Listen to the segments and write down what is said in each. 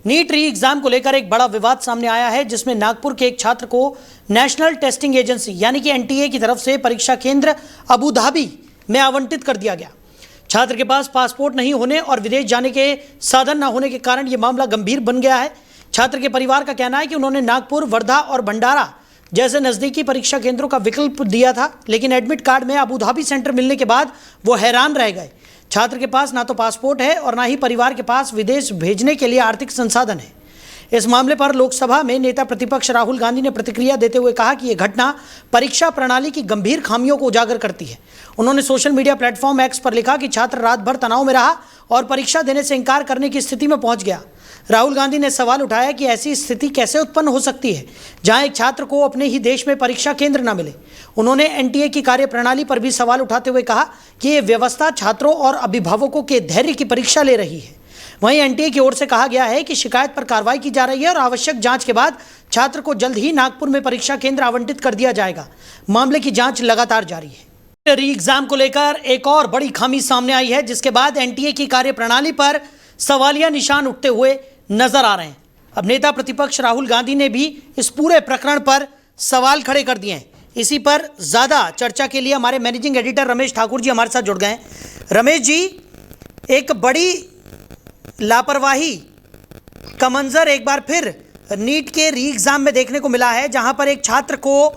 NEET री exam को लेकर एक बड़ा विवाद सामने आया है, जिसमें नागपुर के एक छात्र को नेशनल टेस्टिंग एजेंसी यानी कि एनटीए की तरफ से परीक्षा केंद्र अबू धाबी में आवंटित कर दिया गया। छात्र के पास पासपोर्ट नहीं होने और विदेश जाने के साधन न होने के कारण यह मामला गंभीर बन गया है। छात्र के परिवार का कहना है कि उन्होंने नागपुर, वर्धा और भंडारा जैसे नज़दीकी परीक्षा केंद्रों का विकल्प दिया था, लेकिन एडमिट कार्ड में अबू धाबी सेंटर मिलने के बाद वो हैरान रह गए। छात्र के पास ना तो पासपोर्ट है और ना ही परिवार के पास विदेश भेजने के लिए आर्थिक संसाधन है। इस मामले पर लोकसभा में नेता प्रतिपक्ष राहुल गांधी ने प्रतिक्रिया देते हुए कहा कि यह घटना परीक्षा प्रणाली की गंभीर खामियों को उजागर करती है। उन्होंने सोशल मीडिया प्लेटफॉर्म एक्स पर लिखा कि छात्र रात भर तनाव में रहा और परीक्षा देने से इनकार करने की स्थिति में पहुंच गया। राहुल गांधी ने सवाल उठाया कि ऐसी स्थिति कैसे उत्पन्न हो सकती है जहां एक छात्र को अपने ही देश में परीक्षा केंद्र न मिले। उन्होंने एनटीए की कार्यप्रणाली पर भी सवाल उठाते हुए कहा कि ये व्यवस्था छात्रों और अभिभावकों के धैर्य की परीक्षा ले रही है। वहीं एनटीए की ओर से कहा गया है कि शिकायत पर कार्रवाई की जा रही है और आवश्यक जांच के बाद छात्र को जल्द ही नागपुर में परीक्षा केंद्र आवंटित कर दिया जाएगा। मामले की जांच लगातार जारी है। री एग्जाम को लेकर एक और बड़ी खामी सामने आई है, जिसके बाद एनटीए की कार्यप्रणाली पर सवालिया निशान उठते हुए नजर आ रहे हैं। अब नेता प्रतिपक्ष राहुल गांधी ने भी इस पूरे प्रकरण पर सवाल खड़े कर दिए हैं। इसी पर ज्यादा चर्चा के लिए हमारे मैनेजिंग एडिटर रमेश ठाकुर जी हमारे साथ जुड़ गए हैं। रमेश जी, एक बड़ी लापरवाही का मंजर एक बार फिर नीट के री एग्जाम में देखने को मिला है, जहां पर एक छात्र को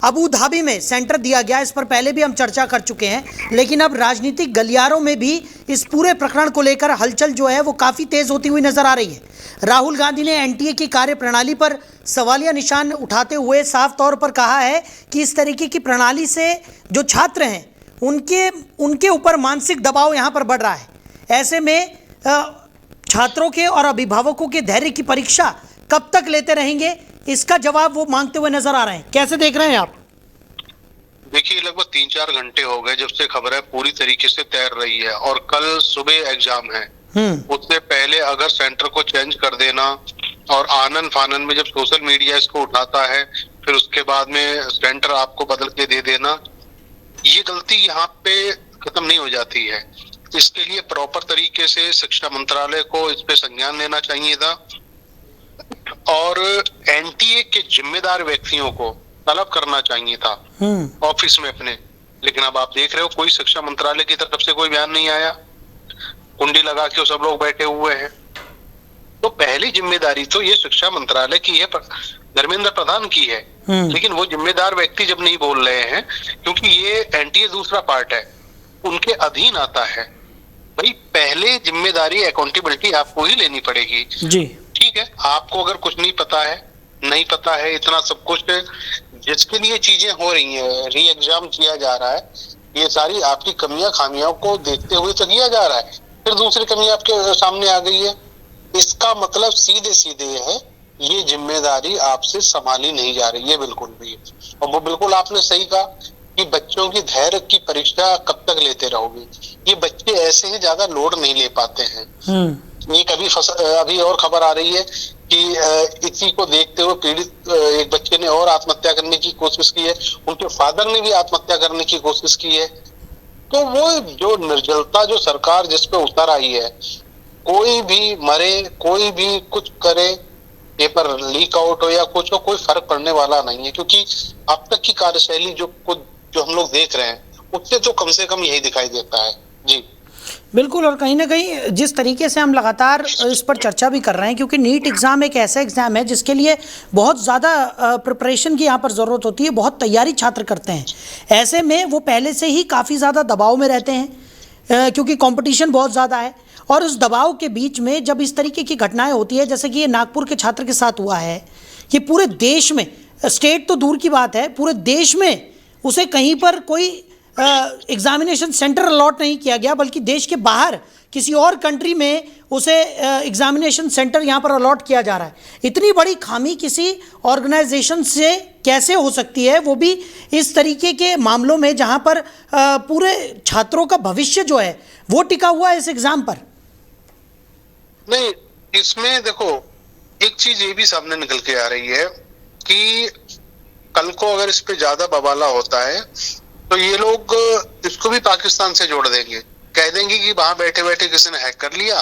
अबू धाबी में सेंटर दिया गया। इस पर पहले भी हम चर्चा कर चुके हैं, लेकिन अब राजनीतिक गलियारों में भी इस पूरे प्रकरण को लेकर हलचल जो है वो काफ़ी तेज़ होती हुई नजर आ रही है। राहुल गांधी ने एनटीए की कार्यप्रणाली पर सवालिया निशान उठाते हुए साफ तौर पर कहा है कि इस तरीके की प्रणाली से जो छात्र हैं उनके ऊपर मानसिक दबाव यहाँ पर बढ़ रहा है। ऐसे में छात्रों के और अभिभावकों के धैर्य की परीक्षा कब तक लेते रहेंगे, इसका जवाब वो मांगते हुए नजर आ रहे हैं। कैसे देख रहे हैं आप? देखिए, लगभग 3-4 घंटे हो गए जब से खबर है पूरी तरीके से तैर रही है और कल सुबह एग्जाम है। उससे पहले अगर सेंटर को चेंज कर देना और आनन फानन में जब सोशल मीडिया इसको उठाता है, फिर उसके बाद में सेंटर आपको बदल के दे देना, ये गलती यहाँ पे खत्म नहीं हो जाती है। इसके लिए प्रॉपर तरीके से शिक्षा मंत्रालय को इस पे संज्ञान लेना चाहिए था और एनटीए के जिम्मेदार व्यक्तियों को तलब करना चाहिए था ऑफिस में अपने। लेकिन अब आप देख रहे हो कोई शिक्षा मंत्रालय की तरफ से कोई बयान नहीं आया, कुंडी लगा के सब लोग बैठे हुए हैं। तो पहली जिम्मेदारी तो ये शिक्षा मंत्रालय की है, धर्मेंद्र प्रधान की है। लेकिन वो जिम्मेदार व्यक्ति जब नहीं बोल रहे हैं, क्योंकि ये एनटीए दूसरा पार्ट है, उनके अधीन आता है, भाई पहले जिम्मेदारी अकाउंटेबिलिटी आपको ही लेनी पड़ेगी जी। ठीक है, आपको अगर कुछ नहीं पता है इतना सब कुछ जिसके लिए चीजें हो रही हैं, री एग्जाम किया जा रहा है, ये सारी आपकी कमियां खामियों को देखते हुए तो किया जा रहा है, फिर दूसरी कमी आपके सामने आ गई है। इसका मतलब सीधे सीधे है ये जिम्मेदारी आपसे संभाली नहीं जा रही है बिल्कुल भी। और वो बिल्कुल आपने सही कहा कि बच्चों की धैर्य की परीक्षा कब तक लेते रहोगे। ये बच्चे ऐसे ही ज्यादा लोड नहीं ले पाते हैं। एक अभी और खबर आ रही है कि इसी को देखते हुए पीड़ित एक बच्चे ने और आत्महत्या करने की कोशिश की है, उनके फादर ने भी आत्महत्या करने की कोशिश की है। तो वो जो निर्जलता जो सरकार जिस पे उतर आई है, कोई भी मरे, कोई भी कुछ करे, पेपर लीक आउट हो या कुछ हो, कोई फर्क पड़ने वाला नहीं है। क्योंकि अब तक की कार्यशैली जो हम लोग देख रहे हैं उससे तो कम से कम यही दिखाई देता है जी। बिल्कुल, और कहीं ना कहीं जिस तरीके से हम लगातार इस पर चर्चा भी कर रहे हैं, क्योंकि नीट एग्ज़ाम एक ऐसा एग्ज़ाम है जिसके लिए बहुत ज़्यादा प्रिपरेशन की यहाँ पर ज़रूरत होती है, बहुत तैयारी छात्र करते हैं। ऐसे में वो पहले से ही काफ़ी ज़्यादा दबाव में रहते हैं, क्योंकि कंपटीशन बहुत ज़्यादा है। और उस दबाव के बीच में जब इस तरीके की घटनाएँ होती है, जैसे कि ये नागपुर के छात्र के साथ हुआ है, ये पूरे देश में, स्टेट तो दूर की बात है, पूरे देश में उसे कहीं पर कोई एग्जामिनेशन सेंटर अलॉट नहीं किया गया, बल्कि देश के बाहर किसी और कंट्री में उसे एग्जामिनेशन सेंटर यहाँ पर अलॉट किया जा रहा है। इतनी बड़ी खामी किसी ऑर्गेनाइजेशन से कैसे हो सकती है, वो भी इस तरीके के मामलों में जहाँ पर पूरे छात्रों का भविष्य जो है वो टिका हुआ है इस एग्जाम पर। नहीं, इसमें देखो एक चीज ये भी सामने निकल के आ रही है कि कल को अगर इस पे ज्यादा बवाला होता है तो ये लोग इसको भी पाकिस्तान से जोड़ देंगे, कह देंगे कि वहां बैठे बैठे किसी ने हैक कर लिया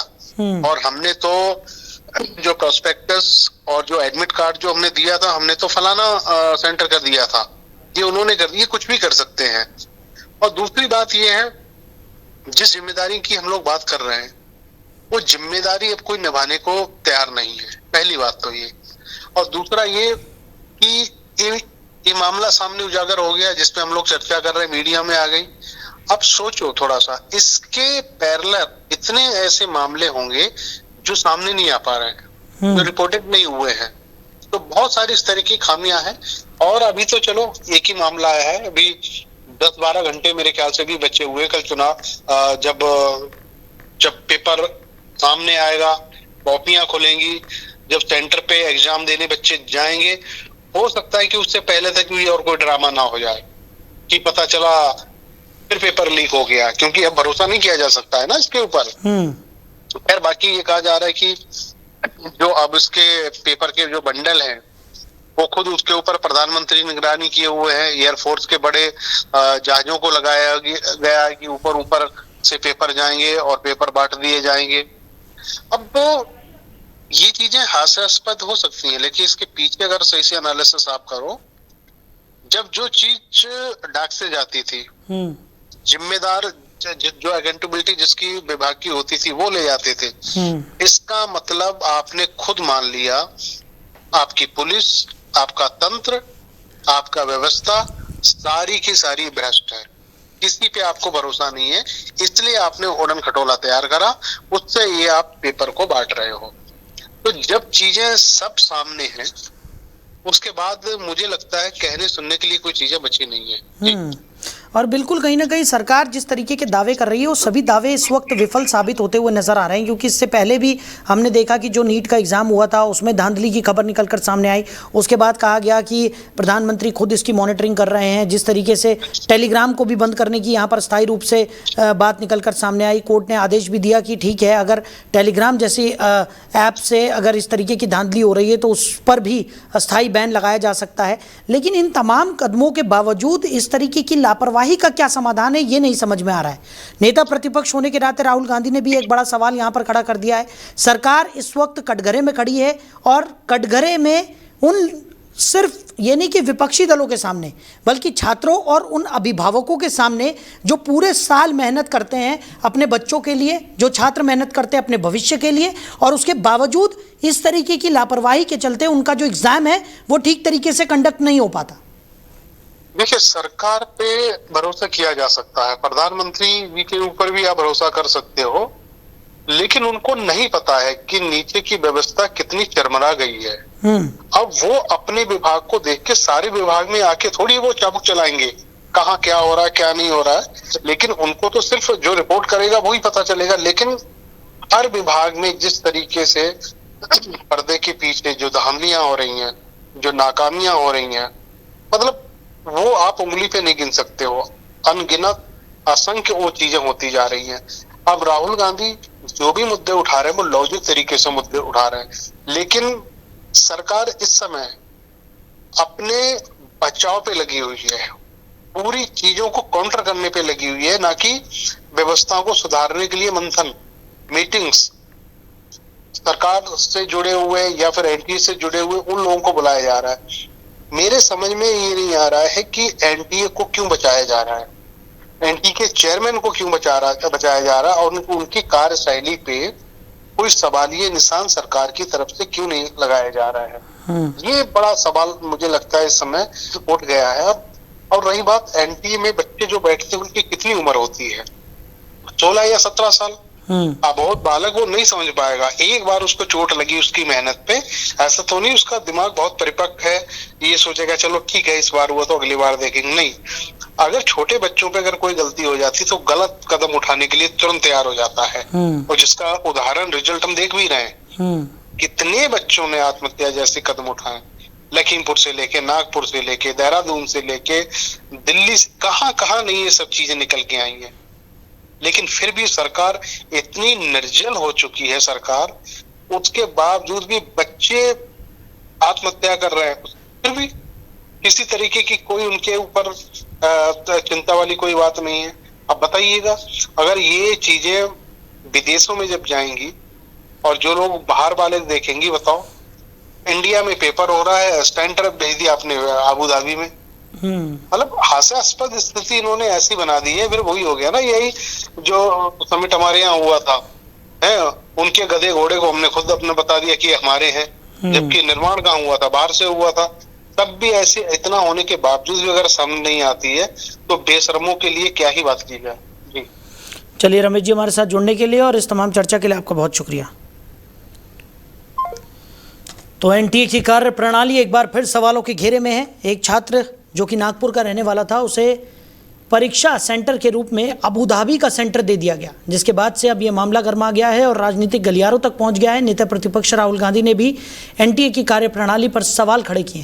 और हमने तो जो प्रोस्पेक्टस और जो एडमिट कार्ड जो हमने दिया था, हमने तो फलाना सेंटर का दिया था, ये उन्होंने कर दिया, कुछ भी कर सकते हैं। और दूसरी बात ये है, जिस जिम्मेदारी की हम लोग बात कर रहे हैं वो जिम्मेदारी अब कोई निभाने को तैयार नहीं है, पहली बात तो ये। और दूसरा ये कि ये मामला सामने उजागर हो गया, जिसपे हम लोग चर्चा कर रहे हैं, मीडिया में आ गई। अब सोचो थोड़ा सा, इसके पैरेलल इतने ऐसे मामले होंगे जो सामने नहीं आ पा रहे हैं, जो रिपोर्टेड नहीं हुए हैं। तो बहुत सारी इस तरह की खामियां हैं। और अभी तो चलो एक ही मामला आया है, अभी 10-12 घंटे मेरे ख्याल से भी बचे हुए। कल चुनाव जब पेपर सामने आएगा, कॉपियां खुलेंगी, जब सेंटर पे एग्जाम देने बच्चे जाएंगे, हो सकता है कि उससे पहले तक भी और कोई ड्रामा ना हो जाए कि पता चला फिर पेपर लीक हो गया, क्योंकि अब भरोसा नहीं किया जा सकता है ना इसके ऊपर। खैर, बाकी ये कहा जा रहा है कि जो अब इसके पेपर के जो बंडल हैं वो खुद उसके ऊपर प्रधानमंत्री निगरानी किए हुए हैं। एयरफोर्स के बड़े जहाजों को लगाया गया है कि ऊपर ऊपर से पेपर जाएंगे और पेपर बांट दिए जाएंगे। अब ये चीजें हास्यास्पद हो सकती हैं, लेकिन इसके पीछे अगर सही से एनालिसिस आप करो, जब जो चीज डाक से जाती थी, जिम्मेदार जो अकाउंटेबिलिटी जिसकी विभाग की होती थी वो ले जाते थे, इसका मतलब आपने खुद मान लिया आपकी पुलिस, आपका तंत्र, आपका व्यवस्था सारी की सारी भ्रष्ट है, किसी पे आपको भरोसा नहीं है, इसलिए आपने उड़न खटोला तैयार करा, उससे ये आप पेपर को बांट रहे हो। तो जब चीजें सब सामने हैं, उसके बाद मुझे लगता है कहने सुनने के लिए कोई चीजें बची नहीं है। और बिल्कुल कहीं ना कहीं सरकार जिस तरीके के दावे कर रही है वो सभी दावे इस वक्त विफल साबित होते हुए नजर आ रहे हैं, क्योंकि इससे पहले भी हमने देखा कि जो नीट का एग्जाम हुआ था उसमें धांधली की खबर निकलकर सामने आई। उसके बाद कहा गया कि प्रधानमंत्री खुद इसकी मॉनिटरिंग कर रहे हैं। जिस तरीके से टेलीग्राम को भी बंद करने की यहाँ पर स्थायी रूप से बात निकलकर सामने आई, कोर्ट ने आदेश भी दिया कि ठीक है, अगर टेलीग्राम जैसी ऐप से अगर इस तरीके की धांधली हो रही है तो उस पर भी अस्थायी बैन लगाया जा सकता है। लेकिन इन तमाम कदमों के बावजूद इस तरीके की लापरवाही का क्या समाधान है, ये नहीं समझ में आ रहा है। नेता प्रतिपक्ष होने के नाते राहुल गांधी ने भी एक बड़ा सवाल यहां पर खड़ा कर दिया है। सरकार इस वक्त कटघरे में खड़ी है और कटघरे में उन सिर्फ ये नहीं कि विपक्षी दलों के सामने, बल्कि छात्रों और उन अभिभावकों के सामने जो पूरे साल मेहनत करते हैं अपने बच्चों के लिए, जो छात्र मेहनत करते हैं अपने भविष्य के लिए, और उसके बावजूद इस तरीके की लापरवाही के चलते उनका जो एग्जाम है वो ठीक तरीके से कंडक्ट नहीं हो पाता। देखिए, सरकार पे भरोसा किया जा सकता है, प्रधानमंत्री जी के ऊपर भी आप भरोसा कर सकते हो, लेकिन उनको नहीं पता है कि नीचे की व्यवस्था कितनी चरमरा गई है। अब वो अपने विभाग को देख के सारे विभाग में आके थोड़ी वो चाबुक चलाएंगे कहाँ क्या हो रहा है क्या नहीं हो रहा है, लेकिन उनको तो सिर्फ जो रिपोर्ट करेगा वही पता चलेगा। लेकिन हर विभाग में जिस तरीके से पर्दे के पीछे जो धांधलियां हो रही हैं, जो नाकामियां हो रही हैं, मतलब वो आप उंगली पे नहीं गिन सकते हो, अनगिनत असंख्य वो चीजें होती जा रही हैं। अब राहुल गांधी जो भी मुद्दे उठा रहे हैं वो लॉजिक तरीके से मुद्दे उठा रहे हैं, लेकिन सरकार इस समय अपने बचाव पे लगी हुई है, पूरी चीजों को काउंटर करने पे लगी हुई है, ना कि व्यवस्था को सुधारने के लिए मंथन, मीटिंग्स, सरकार से जुड़े हुए या फिर एनटीए से जुड़े हुए उन लोगों को बुलाया जा रहा है। मेरे समझ में ये नहीं आ रहा है कि एनटीए को क्यों बचाया जा रहा है, एनटीए के चेयरमैन को क्यों बचाया जा रहा है, और उनकी कार्यशैली पे कोई सवालिया निशान सरकार की तरफ से क्यों नहीं लगाया जा रहा है। ये बड़ा सवाल मुझे लगता है इस समय उठ गया है। अब और रही बात एनटीए में बच्चे जो बैठते हैं उनकी कितनी उम्र होती है, 16 या 17 साल। अब बहुत बालक वो नहीं समझ पाएगा, एक बार उसको चोट लगी उसकी मेहनत पे, ऐसा तो नहीं उसका दिमाग बहुत परिपक्व है, ये सोचेगा चलो ठीक है इस बार हुआ तो अगली बार देखेंगे। नहीं, अगर छोटे बच्चों पे अगर कोई गलती हो जाती तो गलत कदम उठाने के लिए तुरंत तैयार हो जाता है, और जिसका उदाहरण रिजल्ट हम देख भी रहे हैं। कितने बच्चों ने आत्महत्या जैसे कदम उठाए, लखीमपुर से लेके, नागपुर से लेके, देहरादून से लेके दिल्ली से, कहाँ कहाँ नहीं ये सब चीजें निकल के आई हैं। लेकिन फिर भी सरकार इतनी निर्जल हो चुकी है सरकार, उसके बावजूद भी बच्चे आत्महत्या कर रहे हैं, फिर भी किसी तरीके की कोई उनके ऊपर चिंता वाली कोई बात नहीं है। अब बताइएगा, अगर ये चीजें विदेशों में जब जाएंगी और जो लोग बाहर वाले देखेंगे, बताओ इंडिया में पेपर हो रहा है, सेंटर भेज दिया आपने अबू धाबी में। मतलब हास्यास्पद स्थिति इन्होंने ऐसी बना दी है। फिर वही हो गया ना, यही जो समिट हमारे यहाँ हुआ था, है उनके गधे घोड़े को हमने खुद अपने बता दिया कि हमारे हैं, जबकि निर्माण कहाँ हुआ था, बाहर से हुआ था। तब भी ऐसे इतना होने के बावजूद भी अगर सामने नहीं आती है तो बेशर्मों के लिए क्या ही बात की जाए। जी चलिए रमेश जी, हमारे साथ जुड़ने के लिए और इस तमाम चर्चा के लिए आपका बहुत शुक्रिया। तो एनटीए की कार्य प्रणाली एक बार फिर सवालों के घेरे में है। एक छात्र जो कि नागपुर का रहने वाला था, उसे परीक्षा सेंटर के रूप में अबू धाबी का सेंटर दे दिया गया, जिसके बाद से अब यह मामला गर्मा गया है और राजनीतिक गलियारों तक पहुंच गया है। नेता प्रतिपक्ष राहुल गांधी ने भी एनटीए की कार्यप्रणाली पर सवाल खड़े किए हैं।